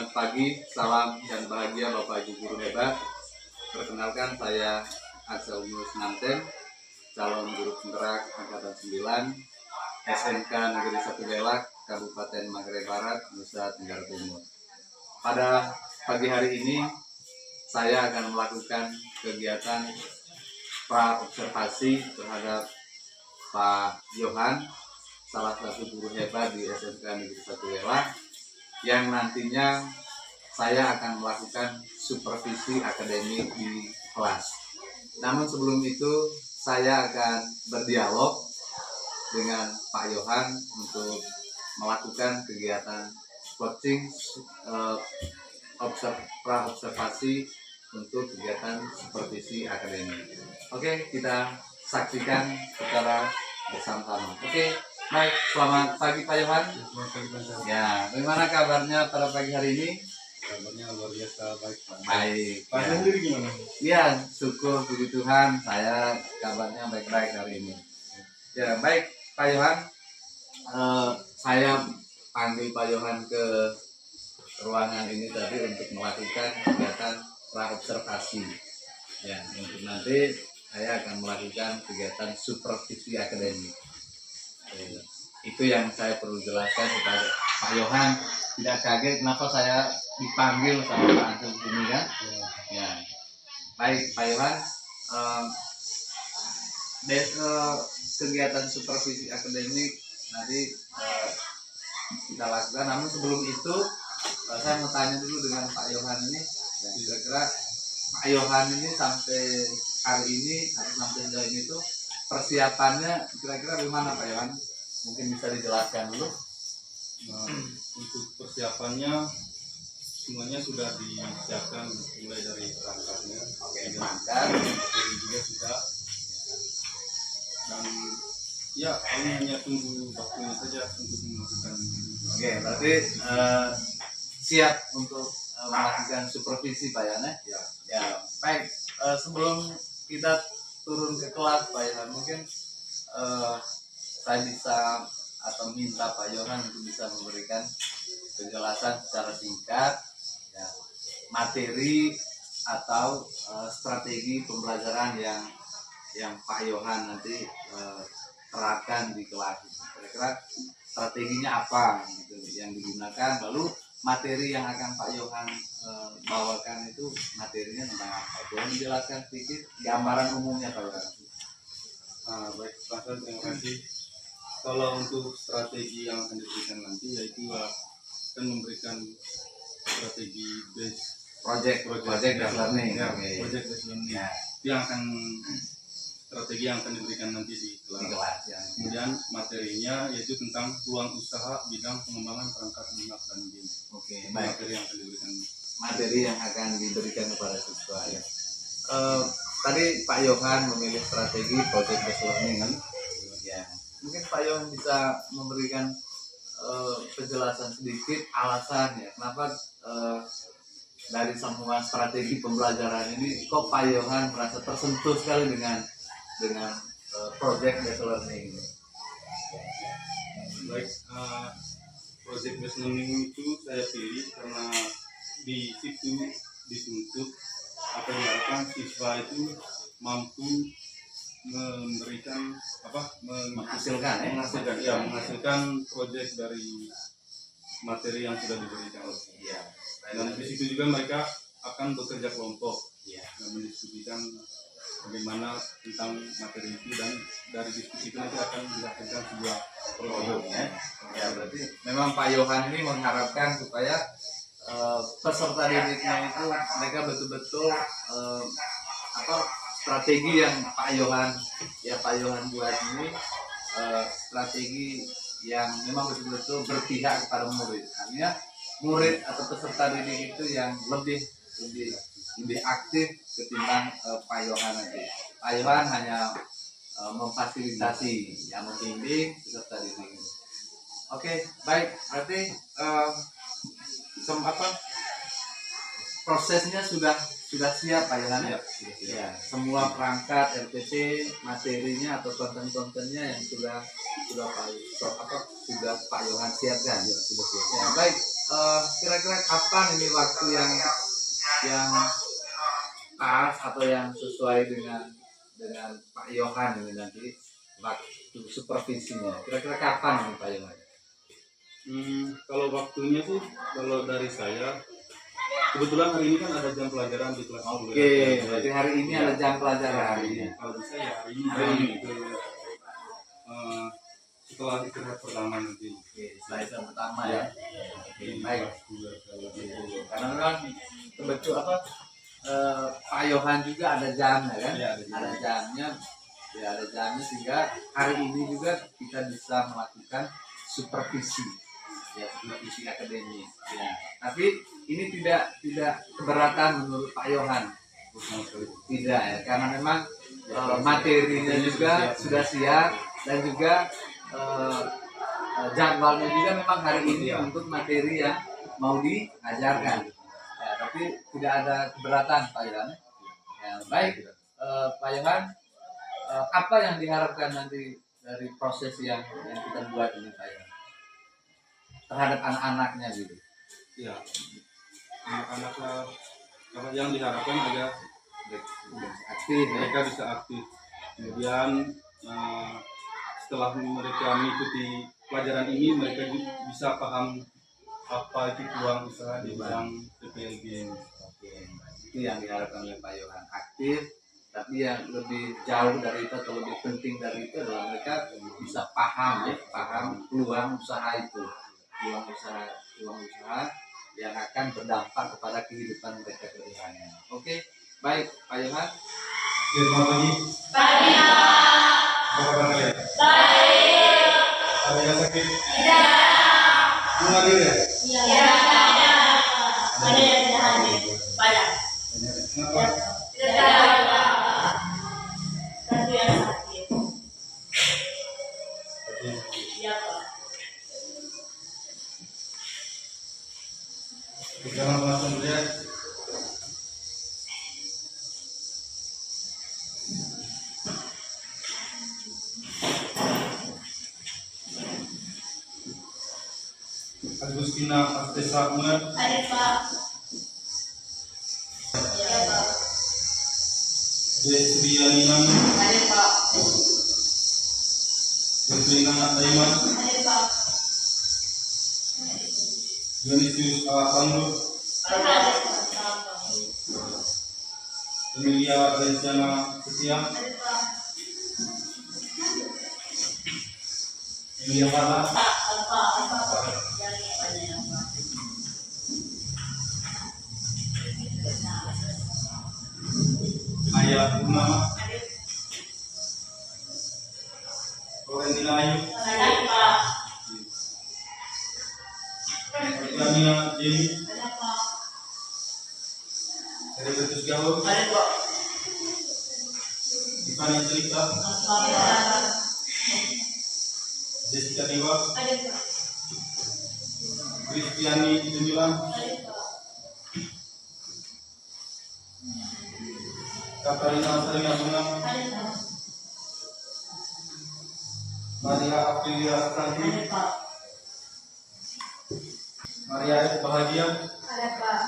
Selamat pagi, salam dan bahagia Bapak Ibu guru hebat. Perkenalkan saya Axel Nurus Nanten, calon guru penggerak angkatan 9 SMK Negeri 1 Belak, Kabupaten Manggarai Barat, Nusa Tenggara Timur. Pada pagi hari ini saya akan melakukan kegiatan pra-observasi terhadap Pak Yohan, salah satu guru hebat di SMK Negeri 1 Belak, yang nantinya saya akan melakukan supervisi akademik di kelas. Namun sebelum itu saya akan berdialog dengan Pak Yohan untuk melakukan kegiatan coaching pra-observasi untuk kegiatan supervisi akademik. Oke, kita saksikan secara bersama-sama. Oke, baik, selamat pagi Pak Yohan. Selamat pagi Pak. Ya, bagaimana kabarnya pada pagi hari ini? Kabarnya luar biasa baik Pak. Baik. Pak Ya. sendiri gimana? Ya, syukur puji Tuhan, saya kabarnya baik-baik hari ini. Ya, baik Pak Yohan. Saya panggil Pak Yohan ke ruangan ini tadi untuk melakukan kegiatan pra-observasi. Ya, untuk nanti saya akan melakukan kegiatan supervisi akademik. Itu yang saya perlu jelaskan supaya Pak Yohan tidak kaget kenapa saya dipanggil sama Pak Ansul ini kan. Ya. Baik Pak Yohan, kegiatan supervisi akademik nanti kita lakukan. Namun sebelum itu saya mau tanya dulu dengan Pak Yohan ini, ya, kira-kira Pak Yohan ini sampai hari ini atau sampai sejauh ini tuh persiapannya kira-kira bagaimana Pak Yohan? Mungkin bisa dijelaskan dulu. Nah, untuk persiapannya semuanya sudah disiapkan mulai dari perangkatnya. Oke, mantap. Materi juga sudah. Dan ya kami hanya tunggu waktunya saja untuk melakukan. Oke, berarti siap untuk melakukan supervisi Pak Yohan ya? Ya, baik. Sebelum kita turun ke kelas Pak Yohan, mungkin saya bisa atau minta Pak Yohan untuk bisa memberikan penjelasan secara singkat ya, materi atau strategi pembelajaran yang Pak Yohan nanti terapkan di kelas. Kira-kira strateginya apa gitu yang digunakan, lalu materi yang akan Pak Yohan bawakan itu materinya tentang apa? Boleh menjelaskan sedikit gambaran umumnya Pak Yohan? Baik Pak, terima kasih. Kalau untuk strategi yang akan diberikan nanti yaitu akan memberikan strategi project based learning. Ya, Okay. project based learning. Ya, Itu yang akan strategi yang akan diberikan nanti di di kelas. kelas ya. Kemudian materinya yaitu tentang peluang usaha bidang pengembangan perangkat lunak dan game. Oke, Itu baik. materi yang akan diberikan. Materi yang akan diberikan kepada siswa ya. Tadi Pak Yohan memilih strategi project based learning kan? Ya. Mungkin Pak Yohan bisa memberikan penjelasan sedikit alasan ya kenapa dari semua strategi pembelajaran ini kok Pak Yohan merasa tersentuh sekali dengan project based learning ini. Baik, project based learning itu saya pilih karena di situ dituntut atau diharapkan siswa itu mampu memberikan Menghasilkan menghasilkan proyek dari materi yang sudah diberikan. Iya. Dan di situ juga mereka akan bekerja kelompok Iya. dan mendiskusikan bagaimana tentang materi itu, dan dari diskusi itu nanti akan dihasilkan sebuah Produk produk. ya. Ya, berarti memang Pak Yohan ini mengharapkan supaya peserta didiknya itu mereka betul-betul strategi yang Pak Yohan buat ini strategi yang memang betul-betul berpihak kepada murid. Artinya murid atau peserta didik itu yang lebih aktif ketimbang Pak Yohan nanti. Pak Yohan hanya memfasilitasi, yang membimbing peserta didik. Oke, baik. Berarti prosesnya sudah siap Pak Yohan ya? Ya, semua perangkat RPT, materinya atau konten-kontennya yang sudah Pak Yohan siapkan. Ya, sudah siap. Ya, baik. kira-kira kapan ini waktu yang pas atau yang sesuai dengan Pak Yohan ini nanti waktu supervisinya? Kira-kira kapan ini Pak Yohan? Kalau waktunya sih, kalau dari saya, kebetulan hari ini kan ada jam pelajaran di kelas 10. Oke, berarti hari ini ada jam pelajaran. Kalau bisa ya hari ini ke setelah istirahat pertama nanti. Oke, setelah itu pertama ya. Oke, baik. Karena memang kebetulan Pak Yohan juga ada jamnya kan? Ya, ada jamnya. Ya, ada jamnya sehingga hari ini juga kita bisa melakukan supervisi. Ya, supervisi akademis. Ya. Tapi ini tidak keberatan menurut Pak Yohan. Tidak ya, karena memang materinya juga sudah siap dan juga jadwalnya juga memang hari ini untuk materi yang mau diajarkan. Ya, tapi tidak ada keberatan Pak Yohan. Ya, baik Pak Yohan, apa yang diharapkan nanti dari proses yang kita buat ini Pak Yohan terhadap anak-anaknya gitu? Ya, anak-anak yang diharapkan agar aktif, mereka bisa aktif. Kemudian setelah mereka mengikuti pelajaran ini, mereka bisa paham apa itu peluang usaha di bidang PPLG. Oke, itu yang diharapkan oleh Pak Yohan, aktif. Tapi yang lebih jauh dari itu atau lebih penting dari itu adalah mereka bisa paham peluang usaha itu, peluang usaha yang akan berdampak kepada kehidupan mereka ke depannya. Oke, baik Pak Yohan. Selamat pagi. Pagi. Apa kabar kalian? Baik. Ada yang sakit? Tidak. Belum hadir ya? Iya. Ada yang tidak hadir. Banyak. Kenapa? Tidak ada. Satu yang sakit. Iya Pak. Sekarang langsung lihat. Agustina Artesa Umat, Ada Pak. Iya Pak. Destrianina, Ada Pak. Destrina Aiman, Ada Pak. Dionisius A. Pandu, Ada Pak. Emilia Renciana Setia, Ada Pak. Emilia Carla, Apa? Yang banyak yang Pak. Maya Purnama, Ada. Florentina Ayu, Ada Pak. Lamina Jenny, Ada Pak. Heribertus Galuh, Ada Pak. Ivani Celita, Ada. Jessica Dewa, Ada Pak. Kristiani Jemilan, Ada Pak. Katarina Sarina Bunga, Ada Pak. Maria Aprilia Santi, Ada Pak. Maria S. Bahagia, Ada Pak.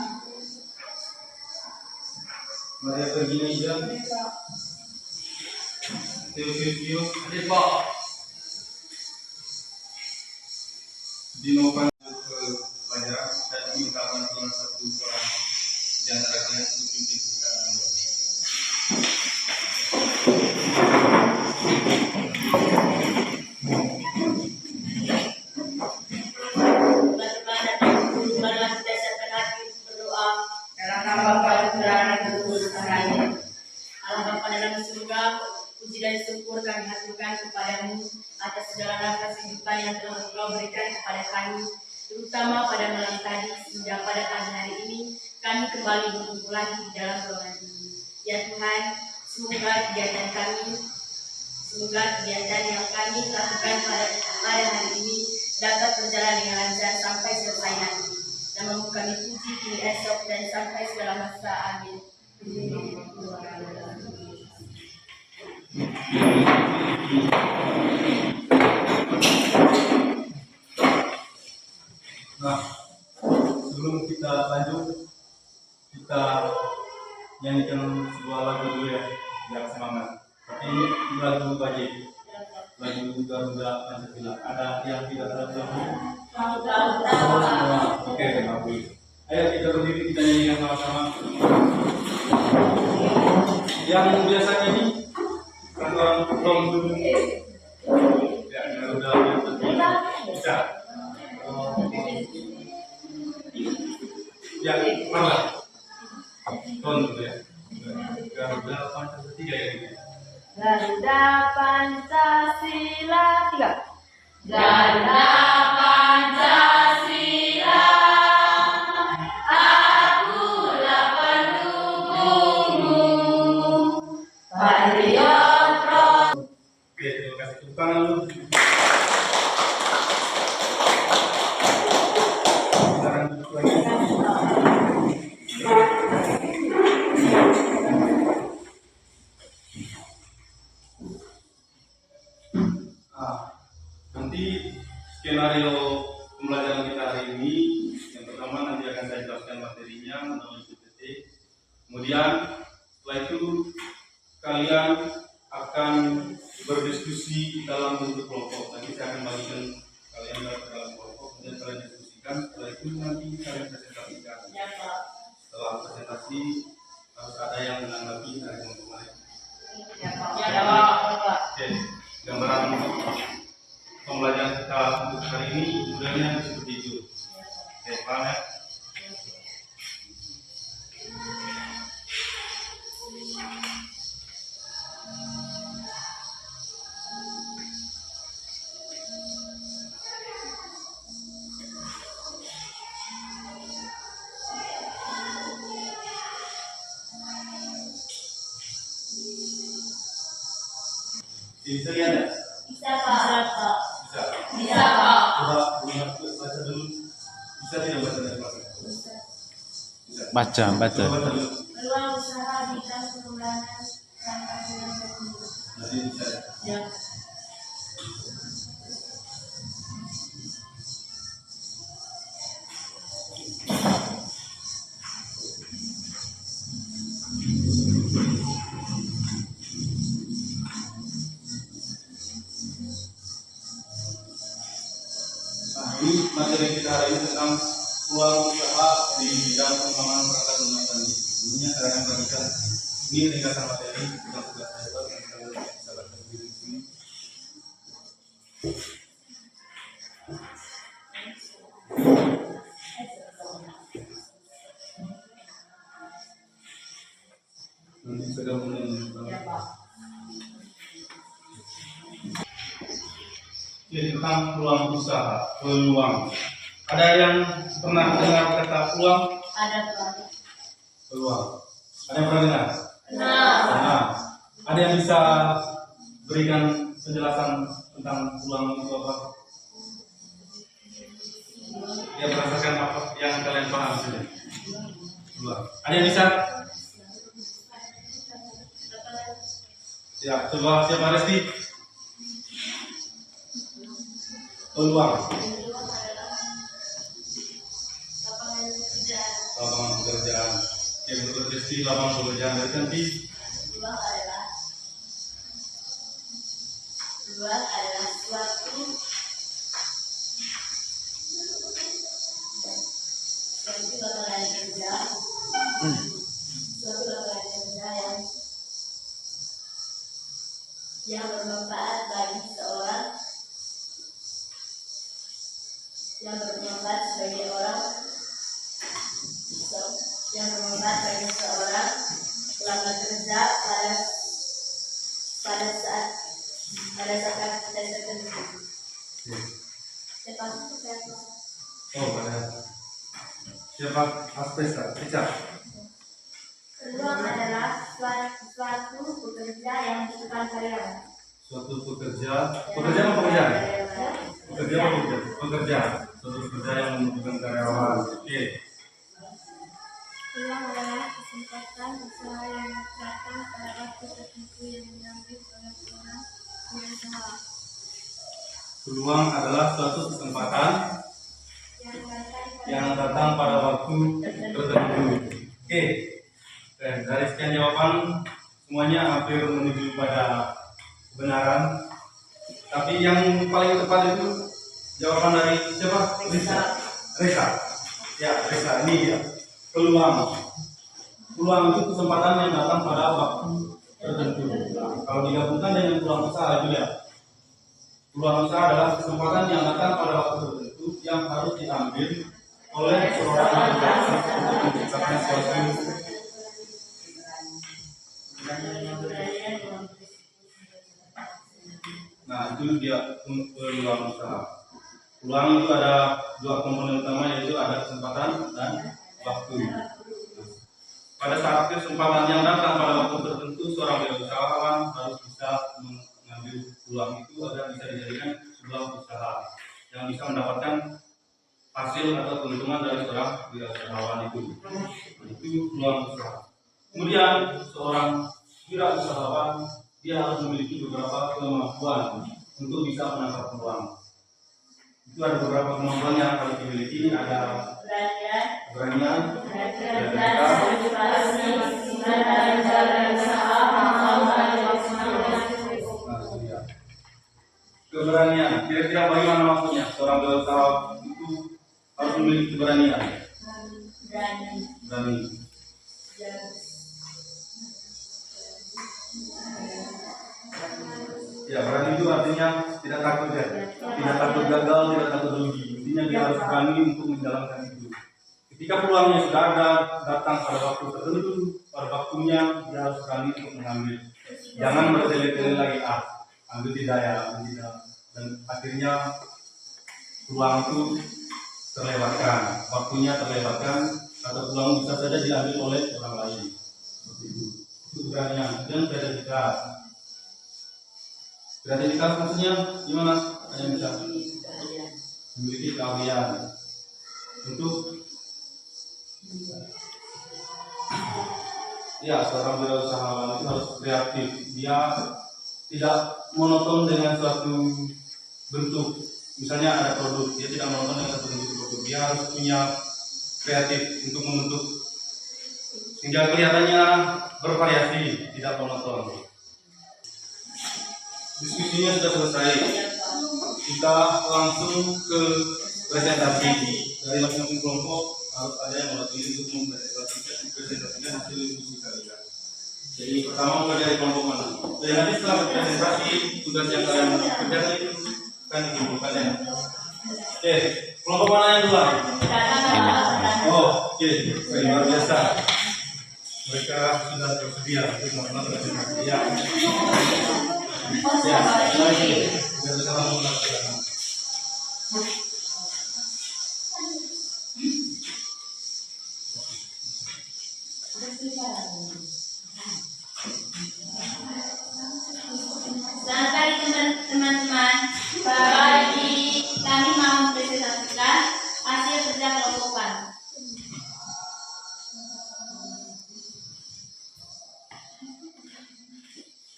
Maria Virginia Ija, Ada Pak. Theophilus Bio, Ada Pak. Dino Pan ke pelajaran dan minta bantuan satu orang di antara kalian untuk pimpin kita dalam doa. Bagaimana marilah kita siapkan hati untuk berdoa dalam nama Bapa dan Putra dan Roh Kudus. Amin. Allah Bapa dalam surga, puji dan syukur kami haturkan kepadamu atas segala nafas kehidupan yang telah Engkau berikan kepada kami, terutama pada malam tadi sehingga pada pagi hari ini kami kembali berkumpul lagi di dalam ruangan ini. Ya Tuhan, semoga kegiatan yang kami lakukan pada hari ini dapat berjalan dengan lancar sampai selesai nanti. Namamu kami puji kini esok dan sampai segala masa. Amin. Nah, sebelum kita lanjut, kita nyanyikan sebuah lagu dulu ya, biar semangat. Tapi ini lagu wajib, lagu Garuda Pancasila. Ada yang tidak tahu lagu? Oh, semua. Oke, lagu. Ayo kita berdiri, kita nyanyikan sama-sama. Yang biasanya ini kan orang tolong dulu. Ya, Garuda Pancasila. Bisa. Ya, mana? Ton dulu ya. Garuda Pancasila 3 ya. Garuda Pancasila 3. Garuda Pancasila, akulah pendukungmu. Patriot pro. Oke, terima kasih. Tepuk tangan dulu. Kita lanjut lagi. Nanti skenario pembelajaran kita hari ini, yang pertama nanti akan saya jelaskan materinya melalui PPT. Kemudian setelah itu kalian akan berdiskusi dalam bentuk kelompok. Nanti saya akan bagikan kalian dalam kelompok, kemudian kalian diskusikan. Setelah itu nanti kalian presentasikan. Setelah presentasi harus ada yang menanggapi dari kelompok lain. Oke, gambaran pembelajaran kita untuk hari ini sebenarnya seperti itu. Oke, paham ya? Bisa lihat ya? Bisa, Pak. Bisa. Bisa, Pak. Coba baca dulu. Bisa tidak baca dari belakang? Bisa. Baca. Coba baca dulu. Peluang usaha bidang pengembangan Pancasila tertinggi. Nanti bisa. Ya. Nah, ini materi kita hari ini tentang peluang usaha di bidang pengembangan perangkat lunak tadi. Sebelumnya saya akan bagikan ini ringkasan materi tentang tugas saya yang kalian bisa baca sendiri di sini. Nanti saya mulai. Ya, Pak. Jadi tentang peluang usaha, peluang. Ada yang pernah dengar kata peluang? Ada, Pak. Peluang. Ada yang pernah dengar? Nah. Nah, ada yang bisa berikan penjelasan tentang peluang itu apa? Yang merasakan apa yang kalian paham sudah? Peluang. Ada yang bisa? Ya, coba siapa Resti? Peluang. Lapangan pekerjaan. Yang berprestasi lapangan pekerjaan dari nanti. Peluang adalah suatu lapangan kerja. Suatu lapangan kerja yang bermanfaat bagi seorang, yang bermanfaat sebagai orang, yang bermanfaat bagi seorang pelamar kerja pada saat aktivitas tertentu. Oh, pada siapa Aspesa? Bisa. Peluang adalah suatu pekerja yang membutuhkan karyawan. Suatu pekerja apa pekerjaan? Pekerja. Suatu pekerja yang membutuhkan karyawan. Oke. Peluang adalah kesempatan usaha yang datang pada waktu tertentu yang diambil oleh seorang pengusaha Peluang adalah suatu kesempatan yang datang pada yang datang pada waktu tertentu. Oke, dari sekian jawaban semuanya hampir menuju pada kebenaran. Tapi yang paling tepat itu jawaban dari siapa? Reza. Ya, Reza. Ini dia. Peluang. Peluang itu kesempatan yang datang pada waktu tertentu. Nah, kalau digabungkan dengan peluang usaha juga. Peluang usaha adalah kesempatan yang datang pada waktu tertentu yang harus diambil oleh seorang organisasi untuk menciptakan suatu. Nah, itu dia peluang usaha. Peluang itu ada dua komponen utama, yaitu ada kesempatan dan waktu. Pada saat kesempatan yang datang pada waktu tertentu, seorang wirausahawan harus bisa mengambil peluang itu agar bisa dijadikan sebuah usaha yang bisa mendapatkan hasil atau keuntungan dari seorang wirausahawan itu. Itu peluang usaha. Kemudian seorang wirausahawan dia harus memiliki beberapa kemampuan untuk bisa menangkap peluang. Itu ada beberapa kemampuan yang harus dimiliki, ada keberanian, keberanian. Kira-kira bagaimana maksudnya? Seorang wirausahawan itu harus memiliki keberanian. Berani. Ya, berani itu artinya tidak takut ya, tidak takut gagal, tidak takut rugi. Intinya dia harus berani untuk menjalankan itu. Ketika peluangnya sudah ada, datang pada waktu tertentu, pada waktunya dia harus berani untuk mengambil. Jangan bertele-tele lagi, ambil tidak ya, ambil tidak. Dan akhirnya peluang itu terlewatkan, waktunya terlewatkan, atau peluang bisa saja diambil oleh orang lain. Seperti itu. Itu keberanian. Dan kreativitas. Kreativitas maksudnya gimana? Ada yang bisa memiliki keahlian untuk ya, seorang wirausahawan itu harus kreatif. Dia tidak monoton dengan suatu bentuk. Misalnya ada produk, dia tidak monoton dengan satu bentuk produk. Dia harus punya kreatif untuk membentuk sehingga kelihatannya bervariasi, tidak monoton. Diskusinya sudah selesai. Kita langsung ke presentasi. Dari masing-masing kelompok harus ada yang mewakili untuk mempresentasikan hasil diskusi kalian. Jadi pertama mulai dari kelompok mana? Dan nanti setelah presentasi tugas yang kalian kerjakan itu kan dikumpulkan ya. Oke, kelompok mana yang duluan? Oh, oke, luar biasa. Mereka sudah tersedia untuk melakukan presentasi. Ya. Ya, lagi. Biar bisa langsung melakukan. Selamat pagi teman-teman. Pagi kami mau mempresentasikan hasil kerja kelompokan.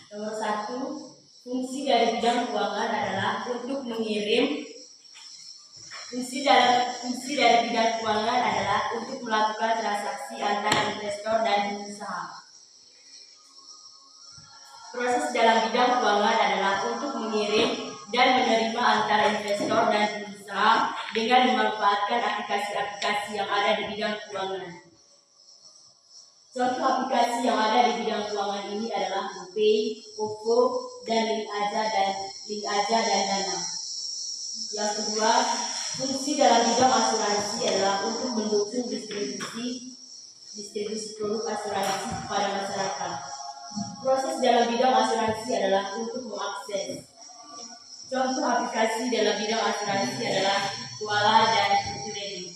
Nomor 1, fungsi dari bidang keuangan adalah untuk mengirim. Fungsi dari bidang keuangan adalah untuk melakukan transaksi antara investor dan pengusaha. Proses dalam bidang keuangan adalah untuk mengirim dan menerima antara investor dan pengusaha dengan memanfaatkan aplikasi-aplikasi yang ada di bidang keuangan. Contoh aplikasi yang ada di bidang keuangan ini adalah GoPay, OVO, dan Link Aja dan Dana. Yang kedua, fungsi dalam bidang asuransi adalah untuk mendukung distribusi produk asuransi kepada masyarakat. Proses dalam bidang asuransi adalah untuk mengakses. Contoh aplikasi dalam bidang asuransi adalah Kuala dan Futuredi.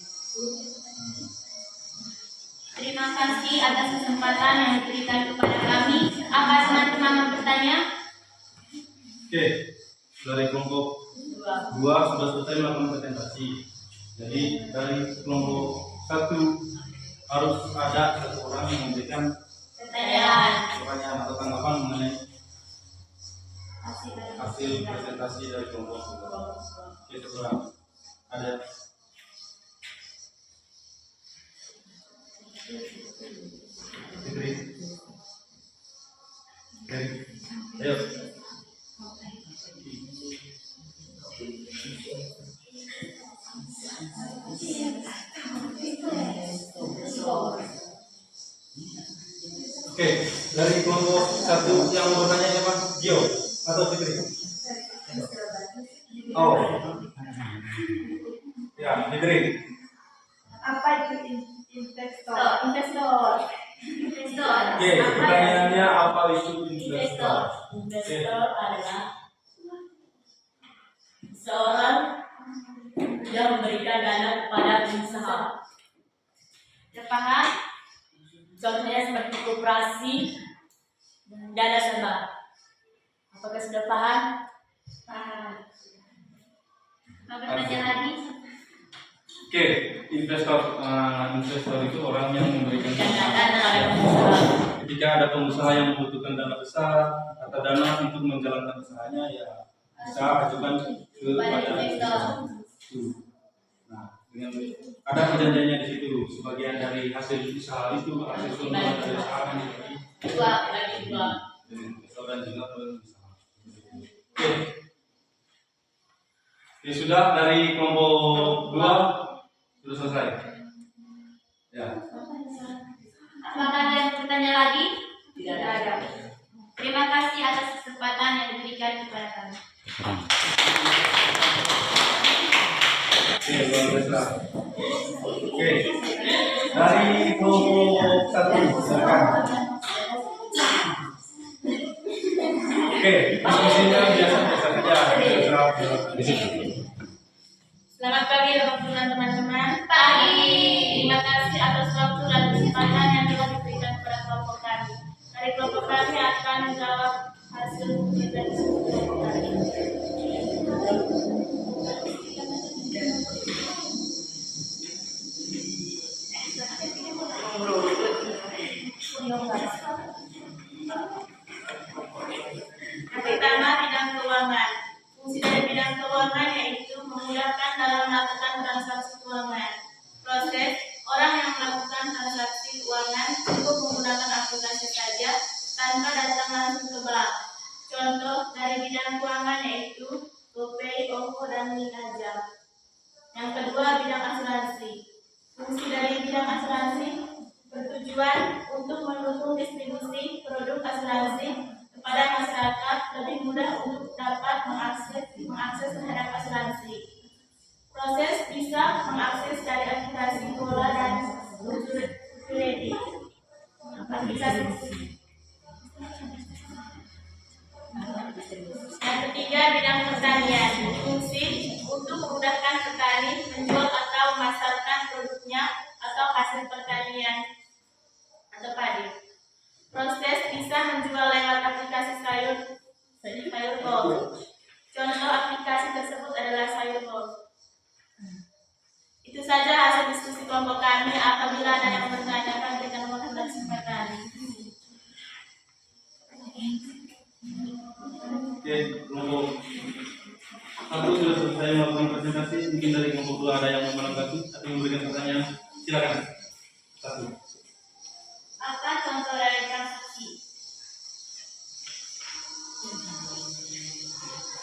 Terima kasih atas kesempatan yang diberikan kepada kami. Apa teman-teman mau bertanya? Oke, dari kelompok 2 sudah selesai melakukan presentasi. Jadi dari kelompok 1 harus ada satu orang yang memberikan pertanyaan atau tanggapan mengenai hasil presentasi dari kelompok 2. Oke, seorang ada. Oke, dari kelompok satu yang mau bertanya siapa? Gio atau Fitri? Oh, ya Fitri. Apa itu investor? Investor. Investor. Oke, pertanyaannya apa itu Investor. Investor adalah seorang yang memberikan dana kepada pengusaha. Ya paham? Contohnya seperti koperasi, dana sabah. Apakah sudah paham? Paham. Mau bertanya lagi? Oke, investor itu orang yang memberikan Dana kepada pengusaha. ketika ada pengusaha yang membutuhkan dana besar atau dana untuk menjalankan usahanya, ya bisa ajukan kepada investor. Nah, dengan ada perjanjiannya di situ, sebagian dari hasil usaha itu hasil keuntungan dari usaha kan dibagi Bagi dua. dengan investor dan juga pengusaha. Oke. Ya sudah, dari kelompok 2 sudah selesai. Ya. Apakah ada yang bertanya lagi? Tidak ada. Terima kasih atas kesempatan yang diberikan kepada kami. Oke, luar biasa. Oke. Dari kelompok 1 silakan. Oke, diskusinya biasa-biasa saja. Di situ. Selamat pagi teman-teman. Pagi. Terima kasih atas waktu dan kesempatan yang telah diberikan kepada kelompok kami. Dari kelompok kami akan menjawab hasil dari kelompok kami. Pertama, bidang keuangan. Fungsi dari bidang keuangan yaitu memudahkan dalam melakukan transaksi keuangan. Proses orang yang melakukan transaksi keuangan cukup menggunakan aplikasi saja tanpa datang langsung ke bank. Contoh dari bidang keuangan yaitu GoPay, OVO, dan Minajam. Yang kedua, bidang asuransi. Fungsi dari bidang asuransi bertujuan untuk mendukung distribusi produk asuransi kepada masyarakat lebih mudah untuk dapat mengakses terhadap asuransi. Proses bisa mengakses dari aplikasi Pola dan Kredit. Yang ketiga, bidang pertanian. Fungsi untuk memudahkan petani menjual atau memasarkan produknya atau hasil pertanian atau padi. Proses bisa menjual lewat aplikasi sayur kol. Contoh aplikasi tersebut adalah sayur kol. Itu saja hasil diskusi kelompok kami. Apabila ada yang bertanyakan, berikan waktu dan kesempatan. Oke, kelompok 1 sudah selesai melakukan presentasi. Mungkin dari kelompok 2 ada yang mau menanggapi atau memberikan pertanyaan. Silakan. 1. Apa contoh dari transaksi?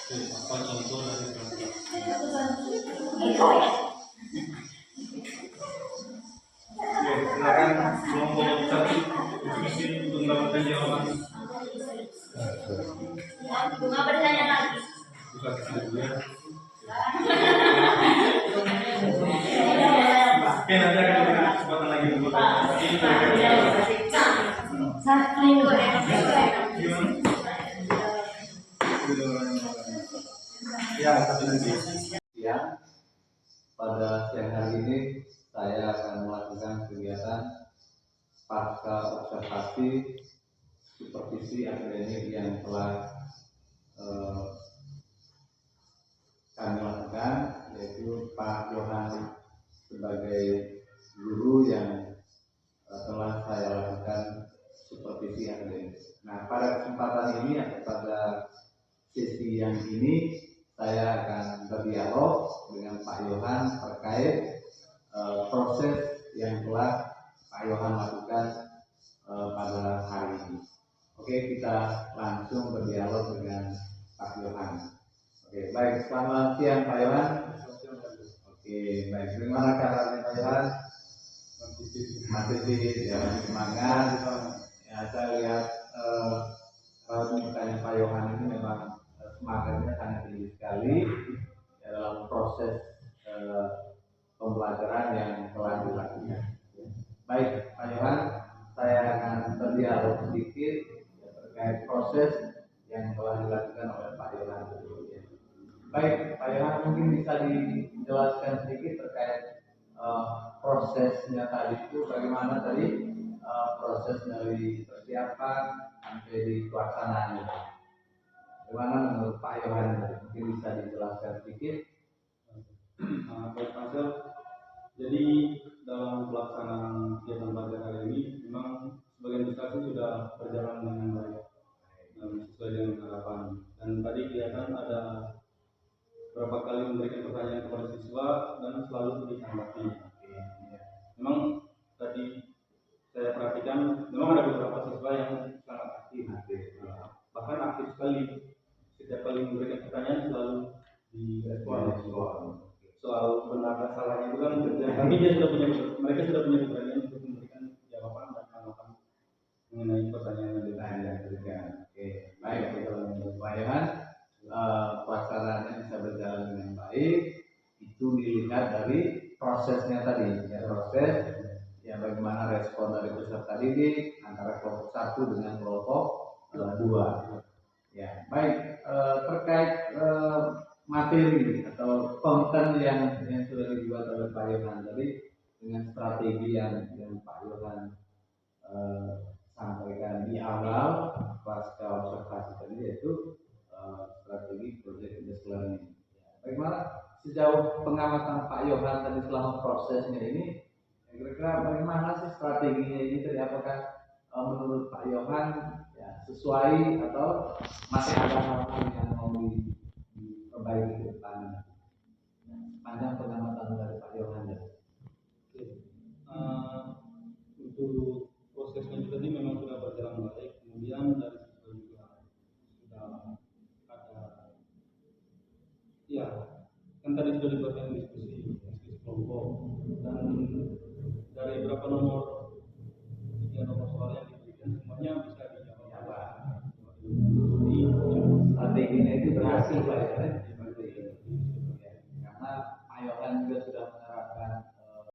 Oke, apa contoh dari transaksi? Oke, silakan kelompok 1 diskusi untuk mendapatkan jawaban. Bunga bertanya lagi. Buka kita dulu ya. Oke, nanti akan diberikan kesempatan lagi untuk bertanya. Ya, satu lagi. Siang, pada siang hari ini saya akan melakukan kegiatan pasca observasi supervisi akademik yang telah kami lakukan, yaitu Pak Yohan sebagai guru yang telah saya lakukan supervisi akademik. Nah, pada kesempatan ini atau pada sesi yang ini saya akan berdialog dengan Pak Yohan terkait proses yang telah Pak Yohan lakukan pada hari ini. Oke, kita langsung berdialog dengan Pak Yohan. Oke, baik. Selamat siang Pak Yohan. Oke, baik. Bagaimana kabarnya Pak Yohan? Masih ya, masih semangat. Ya, Ya, saya lihat raut mukanya Pak Yohan ini memang semangatnya sangat tinggi sekali ya, dalam proses pembelajaran yang telah dilakukan. Baik, Pak Yohan, saya akan berdialog sedikit ya, terkait proses yang telah dilakukan oleh Pak Yohan. Baik, Pak Yohan, mungkin bisa dijelaskan sedikit terkait prosesnya tadi itu bagaimana tadi proses dari persiapan sampai di pelaksanaan. Bagaimana menurut Pak Yohan? Mungkin bisa dijelaskan sedikit. Baik Ansel, jadi dalam pelaksanaan kegiatan belajar hari ini memang sebagian besar sih sudah berjalan dengan baik dan sesuai dengan harapan. Dan tadi kelihatan ada beberapa kali memberikan pertanyaan kepada siswa dan selalu ditanggapi. Memang tadi saya perhatikan memang ada beberapa siswa yang sangat aktif, bahkan aktif sekali. Setiap kali memberikan pertanyaan selalu direspon. Soal benar dan salahnya itu kan tapi mereka sudah punya keberanian untuk memberikan jawaban dan tanggapan mengenai pertanyaan yang diberikan. Oke, baik, Pak Yohan, pelaksanaannya bisa berjalan dengan baik. Itu dilihat dari prosesnya tadi, ya, proses ya bagaimana respon dari peserta didik antara kelompok 1 dengan kelompok 2. Ya, baik, terkait materi atau konten yang sudah dibuat oleh Pak Yohan tadi dengan strategi yang Pak Yohan sampaikan di awal pasca observasi tadi, yaitu strategi project based learning. Bagaimana sejauh pengamatan Pak Yohan tadi selama prosesnya ini, kira-kira bagaimana sih strateginya ini tadi, apakah menurut Pak Yohan ya, sesuai atau masih ada hal-hal yang mau diperbaiki ke depan? Panjang pengamatan dari Pak Yohan. Untuk prosesnya tadi memang sudah berjalan baik. Kemudian dari situ juga sudah ada, ya kan tadi sudah dibuatkan diskusi kelompok dan dari beberapa nomor